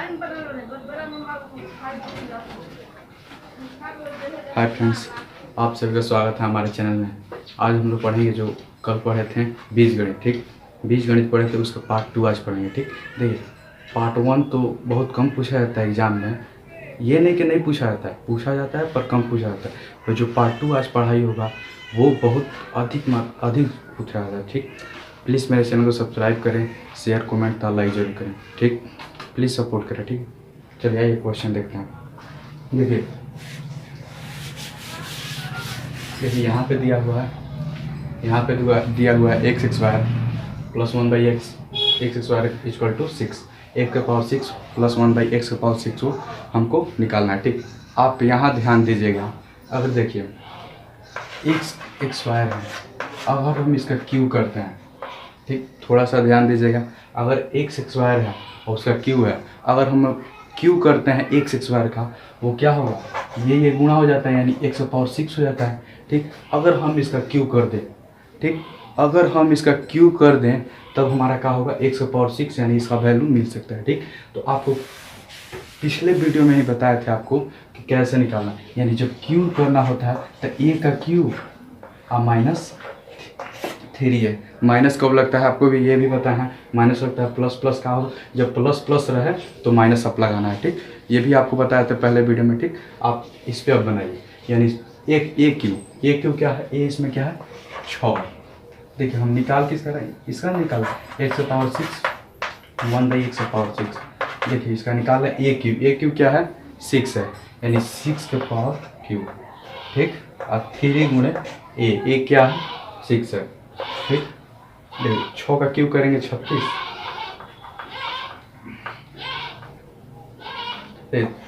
Hi friends, आप सभी का स्वागत है हमारे चैनल में। आज हम लोग पढ़ेंगे जो कल पढ़े थे बीजगणित। ठीक, बीजगणित पढ़े थे, उसका पार्ट 2 आज पढ़ेंगे। ठीक, देखिए पार्ट 1 तो बहुत कम पूछा जाता है एग्जाम में। ये नहीं कि नहीं पूछा जाता है, पूछा जाता है पर कम पूछा जाता है। और जो पार्ट 2 आज पढ़ाई होगा वो बहुत अधिक पूछा जाता है। ठीक, प्लीज़ मेरे चैनल को सब्सक्राइब करें, शेयर कमेंट और लाइक जरूर करें। ठीक, प्लीज़ सपोर्ट करें। ठीक, चलिए आइए क्वेश्चन देखते हैं। देखिए यहाँ पे दिया हुआ है, यहाँ पे दिया हुआ है x square plus 1/x square equal to 6, एक के पावर 6 प्लस 1/x के पावर 6 को हमको निकालना है। ठीक, आप यहाँ ध्यान दीजिएगा। अगर देखिए एक्स स्क्वायर है, अगर हम इसका क्यू करते हैं, ठीक, थोड़ा सा ध्यान दीजिएगा। अगर एक्स स्क्वायर है और उसका क्यू है, अगर हम क्यू करते हैं एक्स स्क्वायर का, वो क्या होगा, ये गुणा हो जाता है, यानी x का पावर 6 हो जाता है। ठीक, अगर हम इसका क्यू कर दें, ठीक, अगर हम इसका क्यू कर दें तब हमारा क्या होगा, x का पावर 6, यानी इसका वैल्यू मिल सकता है। ठीक, तो आपको पिछले वीडियो में ही बताया था आपको कि कैसे निकालना, यानी जब क्यू करना होता है तो a का क्यू -3 है। माइनस कब लगता है आपको भी ये भी पता है, माइनस लगता है प्लस प्लस का हो, जब प्लस प्लस रहे तो माइनस अप लगाना है। ठीक, ये भी आपको बताया था पहले वीडियो में। ठीक, आप इस पर अब बनाइए, यानी ए क्यू क्या है, ए इसमें क्या है 6। देखिए हम निकाल किसका रहे हैं, इसका निकाल x का पावर 6 1/x का पावर 6। देखिए इसका निकाल है ए क्यू क्या है 6 है, यानी 6 के पावर क्यू। ठीक, और 3 गुणे ए क्या है 6 है। ठीक, देखिए 6 का क्यू करेंगे 36,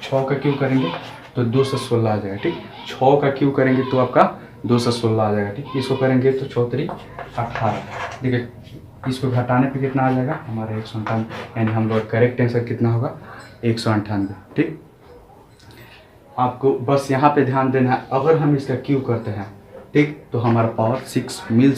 6 का क्यू करेंगे तो 216 आ जाएगा। ठीक, 6 का क्यू करेंगे तो आपका 216 आ जाएगा। ठीक, इसको करेंगे तो 4 3 18। देखिए इसको घटाने पे कितना आ जाएगा हमारा 198, यानी हम लोग करेक्ट आंसर कितना होगा 198। ठीक, आपको बस यहाँ पे ध्यान देना है, अगर हम इसका क्यू करते हैं, ठीक, तो हमारा पावर 6 मिल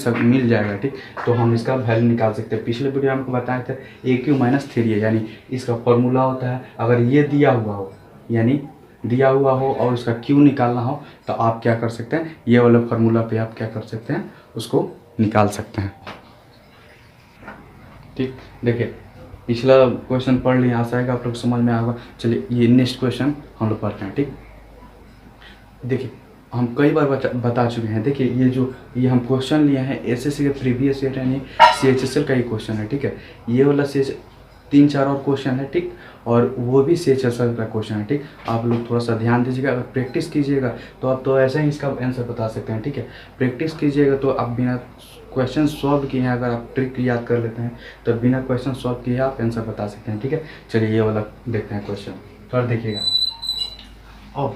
जाएगा। ठीक, तो हम इसका वैल्यू निकाल सकते हैं। पिछले वीडियो में हमको बताए थे AQ - 3 है, यानी इसका फॉर्मूला होता है, अगर ये दिया हुआ हो, यानी दिया हुआ हो और उसका क्यू निकालना हो तो आप क्या कर सकते हैं, ये वाला फार्मूला पे आप क्या कर सकते हैं, उसको निकाल सकते हैं। ठीक, देखिए पिछला क्वेश्चन पढ़ लिया, आशा है कि आप लोग समझ में आएगा। चलिए ये नेक्स्ट क्वेश्चन हम लोग पढ़ते हैं। ठीक, देखिए हम कई बार बता चुके हैं। देखिए ये हम क्वेश्चन लिए हैं एसएससी के प्रीवियस ईयर, यानी CHSL का ही क्वेश्चन है। ठीक है, ये वाला 3-4 और क्वेश्चन है। ठीक, और वो भी CHSL का क्वेश्चन है। ठीक, आप लोग थोड़ा सा ध्यान दीजिएगा, अगर प्रैक्टिस कीजिएगा तो आप तो ऐसे ही इसका आंसर बता सकते हैं। ठीक है, प्रैक्टिस कीजिएगा तो आप बिना क्वेश्चन सॉल्व किए हैं, अगर आप ट्रिक याद कर लेते हैं तो बिना क्वेश्चन सॉल्व किए आप आंसर बता सकते हैं। ठीक है, चलिए ये वाला देखते हैं क्वेश्चन, थोड़ा देखिएगा। अब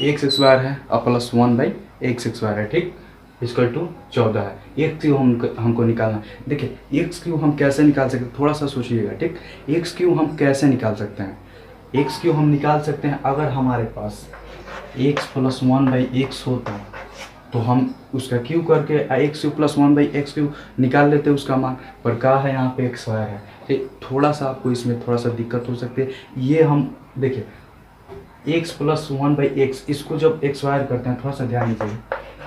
एक्स स्क्वायर है और प्लस 1/x स्क्वायर है। ठीक, इक्वल टू 14 है। एक्स क्यू हमको निकालना है। देखिए एक्स क्यू हम कैसे निकाल सकते हैं, थोड़ा सा सोचिएगा। ठीक, एक्स क्यू हम कैसे निकाल सकते हैं, एक्स क्यू हम निकाल सकते हैं अगर हमारे पास x + 1/x होता तो हम उसका क्यू करके एक्स क्यू + 1/x क्यू निकाल लेते उसका मान, पर कहा है यहाँ पे एक्स स्क्वायर है। ठीक, थोड़ा सा आपको इसमें थोड़ा सा दिक्कत हो सकती है। ये हम देखिए x + 1/x, इसको जब एक्सवायर करते हैं, थोड़ा सा ध्यान दीजिए,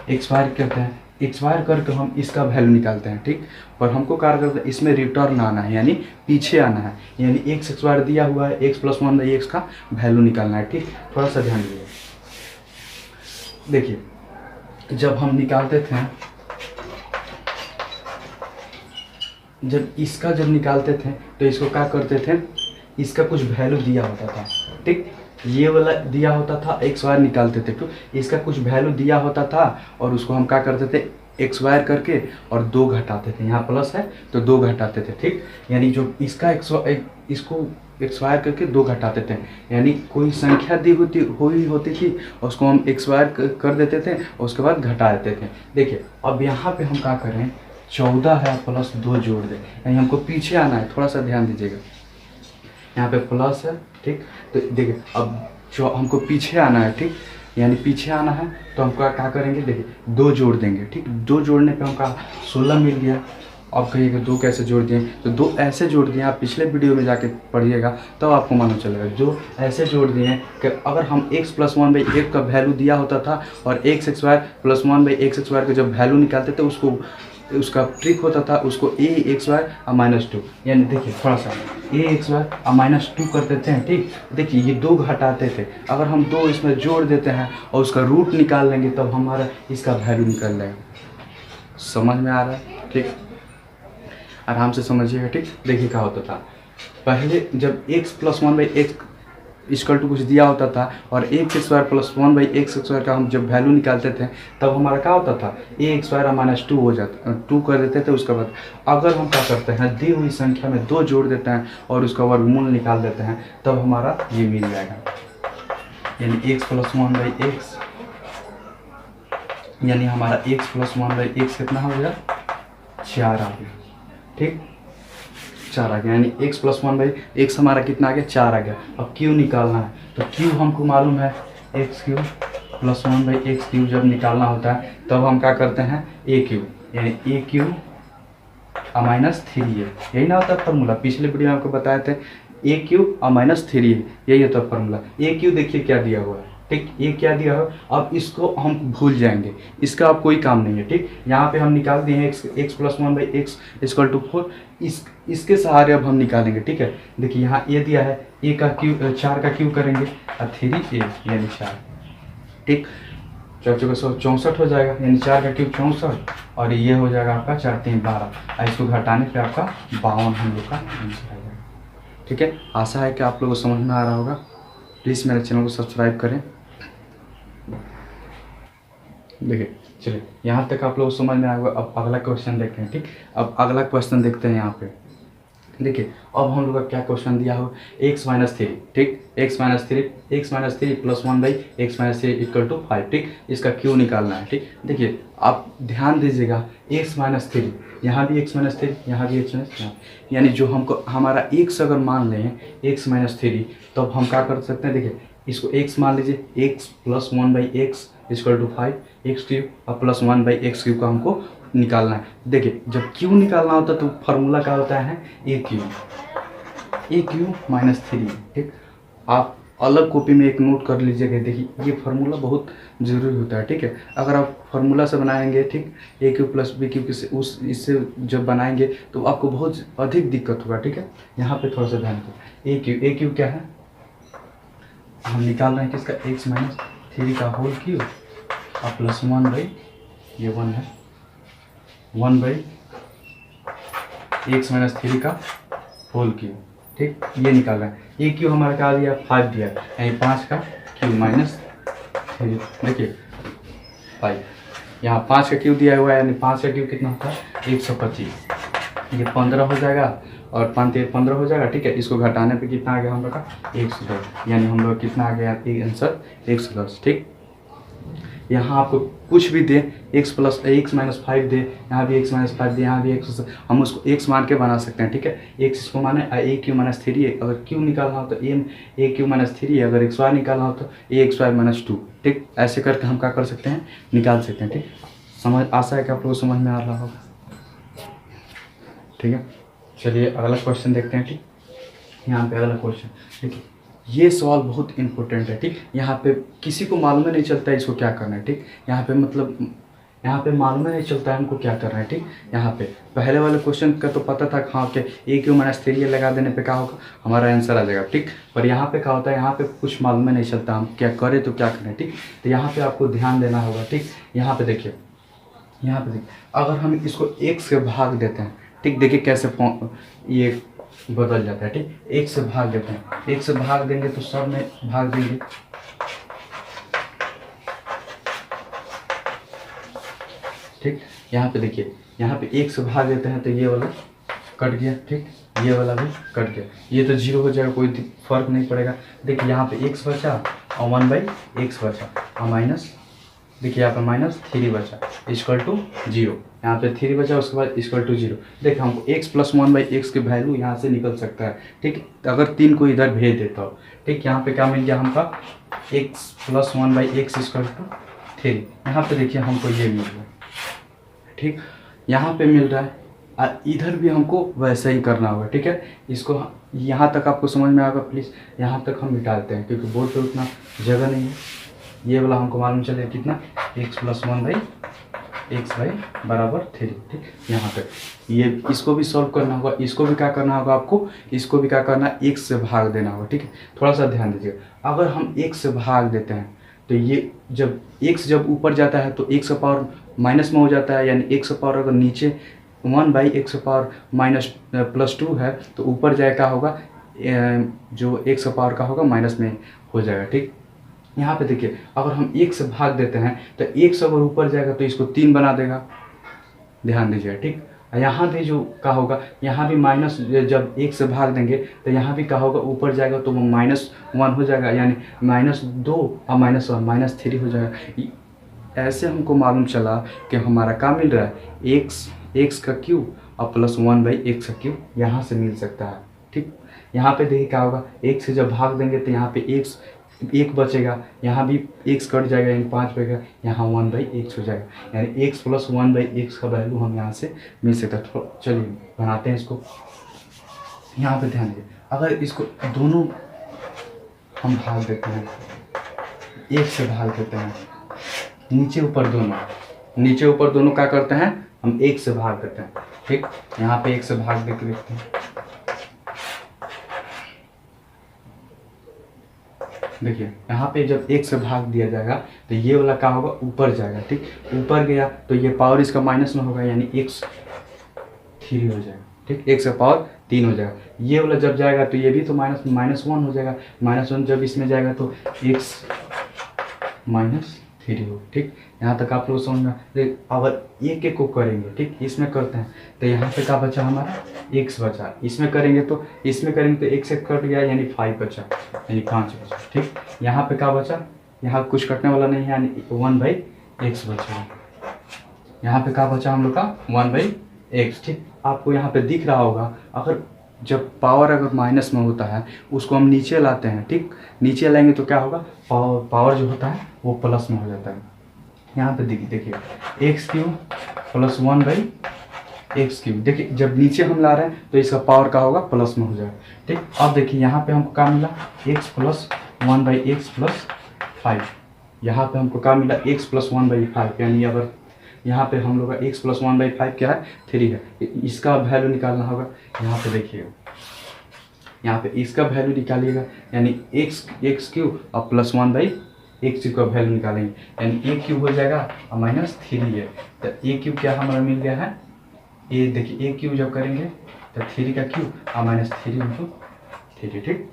एक्सवायर करते हैं, एक्सवायर करके हम इसका वैल्यू निकालते हैं। ठीक, और हमको कार्य करते हैं इसमें रिटर्न आना है, यानी पीछे आना है, यानी x स्क्वायर दिया हुआ है, x + 1/x का वैल्यू निकालना है। ठीक, थोड़ा सा ध्यान दीजिए। देखिए जब हम निकालते थे, जब निकालते थे तो इसको क्या करते थे, इसका कुछ वैल्यू दिया होता था। ठीक, ये वाला दिया होता था, एक्स वायर निकालते थे, तो इसका कुछ वैल्यू दिया होता था और उसको हम क्या करते थे, एक्स वायर करके और 2 घटाते थे। यहाँ प्लस है तो 2 घटाते थे। ठीक, यानी जो इसका इसको एक्स वायर करके 2 घटाते थे, यानी कोई संख्या दी हुई होती थी, उसको हम एक्स वायर कर देते थे और उसके बाद घटा देते थे। देखिए अब यहाँ पे हम क्या करें, 14 है प्लस 2 जोड़ दें, यानी हमको पीछे आना है, थोड़ा सा ध्यान दीजिएगा। यहाँ पे प्लस है। ठीक, तो देखिए अब जो हमको पीछे आना है, ठीक, यानी पीछे आना है तो हम क्या करेंगे, देखिए 2 जोड़ देंगे। ठीक, 2 जोड़ने पे हमका 16 मिल गया, आप कहिएगा दो कैसे जोड़ दिए, तो दो ऐसे जोड़ दिए, आप पिछले वीडियो में जाके पढ़िएगा तब आपको मालूम चलेगा। जो ऐसे जोड़ दिए हैं कि अगर हम x प्लस वन बाई एक का वैल्यू दिया होता था और x square plus one by x square का जब वैल्यू निकालते थे उसको, उसका ट्रिक होता था उसको ए एक्स वायर और माइनस टू, यानी देखिए थोड़ा सा ए एक्स वायर और माइनस टू कर देते हैं। ठीक, देखिए ये दो घटाते थे, अगर हम दो इसमें जोड़ देते हैं और उसका रूट निकाल लेंगे तब हमारा इसका वैल्यू निकल जाएगा। समझ में आ रहा है? ठीक, आराम से समझिएगा। ठीक, देखिए क्या होता था पहले जब x plus one by x equal to कुछ दिया होता था और x square plus one by x square का हम जब वैल्यू निकालते थे तब हमारा क्या होता था ए एक्स स्क्वायर माइनस टू हो जाता, टू कर देते थे। उसके बाद अगर हम क्या करते हैं दी हुई संख्या में दो जोड़ देते हैं और उसका वर्गमूल निकाल देते हैं तब हमारा ये मिल जाएगा, यानी x plus one by x, यानी हमारा x plus one by x कितना हो गया, 4 आ गया। ठीक, 4 आ गया, यानी x plus one by x हमारा कितना आ गया, 4 आ गया। अब q निकालना है तो q हमको मालूम है x Q plus one by x Q जब निकालना होता है तब हम क्या करते हैं ए क्यू, यानी ए क्यू माइनस थ्री है, यही ना होता है फॉर्मूला। पिछले वीडियो में आपको बताए थे ए क्यू माइनस थ्री है, यही होता है फॉर्मूला। ए क्यू देखिए क्या दिया हुआ है, ठीक, ये क्या दिया है, अब इसको हम भूल जाएंगे, इसका अब कोई काम नहीं है। ठीक, यहाँ पे हम निकाल दिए हैं x plus one by x equal to 4, इसके सहारे अब हम निकालेंगे। ठीक है, देखिए यहाँ ये दिया है ए का क्यू, 4 का क्यू करेंगे और 3 ए यानी 4। ठीक, 4 चौके 64 हो जाएगा, यानी 4 का क्यूब 64 और ये हो जाएगा आपका 4 3 12, इसको घटाने पे आपका 52 हम लोग का आंसर आएगा। ठीक है, आशा है कि आप लोगों को समझ में आ रहा होगा। प्लीज़ मेरे चैनल को सब्सक्राइब करें। देखिए चलिए यहाँ तक आप लोगों को समझ में आएगा। अब अगला क्वेश्चन देखते हैं। ठीक, अब अगला क्वेश्चन देखते हैं। यहाँ पे देखिए अब हम लोग का क्या क्वेश्चन दिया हो, x माइनस थ्री। ठीक, x minus three plus one by x minus three equal to 5। ठीक, इसका क्यू निकालना है। ठीक, देखिए आप ध्यान दीजिएगा x माइनस थ्री, यहाँ भी x माइनस थ्री, यहाँ भी x माइनस थ्री, यानी जो हमको हमारा x अगर मान लें x माइनस थ्री तब हम क्या कर सकते हैं, देखिए इसको x मान लीजिए, x plus one by x equal to 5, x cube और plus one by x cube का हमको निकालना है। देखिए जब क्यू निकालना होता है तो फार्मूला क्या होता है ए क्यू माइनस थ्री। ठीक, आप अलग कॉपी में एक नोट कर लीजिएगा। देखिए ये फार्मूला बहुत ज़रूरी होता है। ठीक है, अगर आप फार्मूला से बनाएंगे, ठीक, ए क्यू प्लस बी क्यू इससे जब बनाएंगे तो आपको बहुत अधिक दिक्कत होगा। ठीक है, यहाँ पे थोड़ा सा ध्यान दें। ए क्यू क्या है, हम निकाल रहे हैं किसका, एक्स माइनस थ्री का होल क्यूब और प्लस वन बाई, ये 1 है, 1 बाई एक्स माइनस थ्री का होल क्यूब। ठीक, ये निकाल रहे हैं। ए क्यू हमारा क्या दिया, 5 दिया, यानी 5 का क्यूब माइनस थ्री। देखिए 5, यहाँ 5 का क्यूब दिया हुआ है, यानी 5 का क्यूब कितना होता है 125, ये 15 हो जाएगा और 5 3 15 हो जाएगा। ठीक है, इसको घटाने पे कितना आ गया हम लोग का 110, यानी हम लोग कितना आ गया आंसर 110। ठीक, यहाँ आपको कुछ भी दे, x प्लस एक्स माइनस 5 दे, यहाँ भी x माइनस 5 दे, यहाँ भी x, हम उसको x मान के बना सकते हैं। ठीक है, x इसको माने ए क्यू माइनस थ्री, अगर q निकालना हो तो ए क्यू माइनस थ्री, अगर एक्स वाई निकालना हो तो ए एक्स वाई माइनस 2। ठीक, ऐसे करके हम क्या कर सकते हैं, निकाल सकते हैं। ठीक, समझ, आशा है कि आप लोगों को समझ में आ रहा होगा। ठीक है, चलिए अगला क्वेश्चन देखते हैं। ठीक, यहाँ पे अगला क्वेश्चन देखिए, ये सवाल बहुत इंपॉर्टेंट है। ठीक, यहाँ पे किसी को मालूम ही नहीं चलता है इसको क्या करना है। ठीक, यहाँ पे मतलब यहाँ पे मालूम ही नहीं चलता है हमको क्या करना है। ठीक, यहाँ पे पहले वाले क्वेश्चन का तो पता था हाँ कि ए क्यू माइनस थ्री लगा देने पे क्या होगा, हमारा आंसर आ जाएगा। ठीक, पर यहाँ पे क्या होता है, यहाँ पे कुछ मालूम ही नहीं चलता हम क्या करें तो क्या करें। ठीक, तो यहाँ पे आपको ध्यान देना होगा। ठीक, यहाँ पे देखिए, अगर हम इसको एक से भाग देते हैं, ठीक, देखिए कैसे ये बदल जाता है। ठीक, एक से भाग देते हैं, एक से भाग देंगे तो सब में भाग देंगे। ठीक, यहाँ पे देखिए, यहाँ पे एक से भाग देते हैं तो ये वाला कट गया। ठीक, ये वाला भी कट गया, ये तो 0 हो जाएगा, कोई फर्क नहीं पड़ेगा। देखिए यहाँ पे x बचा और 1 बाई एक्स बचा और माइनस, देखिए यहाँ पे माइनस 3 बचा इक्वल टू 0, यहाँ पे 3 बचा उसके बाद इक्वल टू 0। देखिए हमको x plus one by x की वैल्यू यहाँ से निकल सकता है। ठीक, अगर 3 को इधर भेज देता हो। ठीक, यहाँ पे क्या मिल गया हमका, x plus one by x equal to 3। यहाँ पे देखिए हमको ये मिल रहा है। ठीक, यहाँ पे मिल रहा है इधर भी हमको वैसे ही करना होगा, ठीक है। इसको यहाँ तक आपको समझ में आएगा, प्लीज़ यहाँ तक हम मिटाते हैं क्योंकि बोर्ड पे उतना जगह नहीं है। ये वाला हमको मालूम चले कितना, x+1/x बराबर 3, ठीक। यहाँ तक ये इसको भी सॉल्व करना होगा, इसको भी क्या करना होगा आपको, इसको भी क्या करना है, x से भाग देना होगा, ठीक है। थोड़ा सा ध्यान दीजिएगा, अगर हम x से भाग देते हैं तो ये जब x जब ऊपर जाता है तो x का पावर माइनस में हो जाता है, यानी x का पावर अगर नीचे 1/x का पावर -+2 है तो ऊपर जाए क्या होगा, जो x का पावर का होगा माइनस में हो जाएगा, ठीक। यहाँ पे देखिए अगर हम 1 से भाग देते हैं तो 1 से अगर ऊपर जाएगा तो इसको 3 बना देगा, ध्यान दीजिए, ठीक। यहाँ भी जो का होगा, यहाँ भी माइनस जब 1 से भाग देंगे तो यहाँ भी का होगा, ऊपर जाएगा तो वो -1 हो जाएगा, यानी -2 और -1 -3 हो जाएगा। ऐसे हमको मालूम चला कि हमारा क्या मिल रहा है, x का क्यूब और +1/x का क्यूब यहाँ से मिल सकता है, ठीक। यहाँ पे देखिए क्या होगा, 1 से जब भाग देंगे तो यहाँ पे x 1 बचेगा, यहाँ भी x कट जाएगा यानी 5 बचेगा, यहाँ 1/x हो जाएगा, यानी x + 1/x का वैल्यू हम यहाँ से मिल सकता है। चलिए बनाते हैं इसको। यहाँ पे ध्यान दीजिए, अगर इसको दोनों हम भाग देते हैं, 1 से भाग देते हैं, नीचे ऊपर दोनों क्या करते हैं, हम 1 से भाग देते हैं, ठीक। यहाँ पे 1 से भाग दे के देखते हैं, देखिए यहाँ पे जब 1 से भाग दिया जाएगा तो ये वाला क्या होगा, ऊपर जाएगा, ठीक। ऊपर गया तो ये पावर इसका माइनस में होगा, यानी x 3 हो जाएगा, ठीक। 1 से पावर 3 हो जाएगा। ये वाला जब जाएगा तो ये भी तो -1 हो जाएगा, -1 जब इसमें जाएगा तो x -3 हो, ठीक। यहाँ तक आप लोग समझ में। अगर एक को करेंगे, ठीक, इसमें करते हैं तो यहाँ पे क्या बचा हमारा, x बचा। इसमें करेंगे तो x से कट गया, यानी 5 बचा, यानी 5 बचा, ठीक। यहाँ पे क्या बचा, यहाँ कुछ कटने वाला नहीं है, यानी 1/x बचा। यहाँ पे क्या बचा हम लोग का, 1/x, ठीक। आपको यहाँ पे दिख रहा होगा, अगर जब पावर अगर माइनस में होता है उसको हम नीचे लाते हैं, ठीक। नीचे लाएंगे तो क्या होगा, पावर जो होता है वो प्लस में हो जाता है। यहाँ पे देखिए x³ + 1/x³, देखिए जब नीचे हम ला रहे हैं तो इसका पावर का होगा प्लस में हो जाएगा, ठीक। अब देखिए यहाँ पे हमको क्या मिला, x + 1/x + 5। यहाँ पे हमको क्या मिला, x + 1/5, यानी अगर यहाँ पे हम लोग का x + 1/5 क्या है, 3 है। इसका वैल्यू निकालना होगा, यहाँ पे देखिएगा, यहाँ पे इसका वैल्यू निकालिएगा, यानी x³ और +1/x³ का वैल्यू निकालेंगे, यानी a³ हो जाएगा और -3 है, तो a³ क्या हमारा मिल गया है, ये देखिए a³ जब करेंगे तो 3 का क्यूब और -3 × 3, ठीक।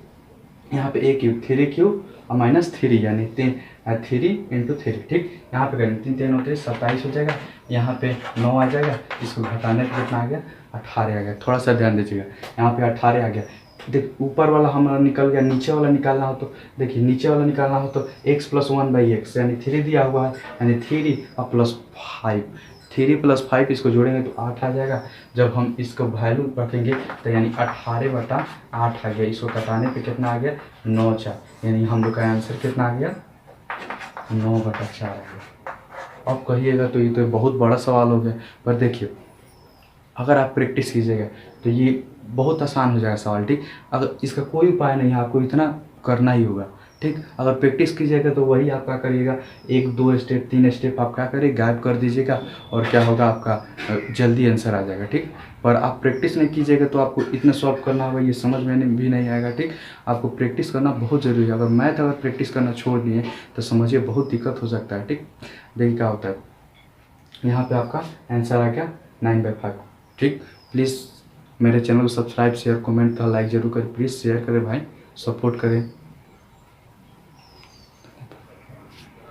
यहाँ पे a³ 3³ और -3 यानी 3 × 3, ठीक। यहाँ पे करेंगे 3 3 होते 27 हो जाएगा, यहाँ पे 9 आ जाएगा, इसको घटाने पर कितना आ गया, 18 आ गया। थोड़ा सा ध्यान दीजिएगा, यहाँ पे 18 आ गया। देख ऊपर वाला हमारा निकल गया, नीचे वाला निकालना हो तो देखिए, नीचे वाला निकालना हो तो x + 1/x, यानी 3 दिया हुआ है, यानी 3 और +5, 3 + 5 इसको जोड़ेंगे तो 8 आ जाएगा। जब हम इसको वैल्यू रखेंगे तो यानी 18/8 आ गया, इसको घटाने पे कितना आ गया, 9×4, यानी हम लोग का आंसर कितना आ गया, 9/4 आ गया। अब कहिएगा तो ये तो बहुत बड़ा सवाल हो गया, पर देखिए अगर आप प्रैक्टिस कीजिएगा तो ये बहुत आसान हो जाएगा सवाल, ठीक। अगर इसका कोई उपाय नहीं है, आपको इतना करना ही होगा, ठीक। अगर प्रैक्टिस कीजिएगा तो वही आप क्या करिएगा, 1 2 स्टेप 3 स्टेप आप क्या करिए, गायब कर दीजिएगा और क्या होगा, आपका जल्दी आंसर आ जाएगा, ठीक। पर आप प्रैक्टिस नहीं कीजिएगा तो आपको इतना सॉल्व करना होगा, ये समझ में भी नहीं आएगा, ठीक। आपको प्रैक्टिस करना बहुत ज़रूरी है। अगर मैथ अगर प्रैक्टिस करना छोड़ दिए तो समझिए बहुत दिक्कत हो सकता है, ठीक। देखिए क्या होता है, यहाँ पे आपका आंसर आ गया 9/5, ठीक। प्लीज़ मेरे चैनल को सब्सक्राइब शेयर कमेंट लाइक जरूर करें, प्लीज़ शेयर करें भाई, सपोर्ट करें।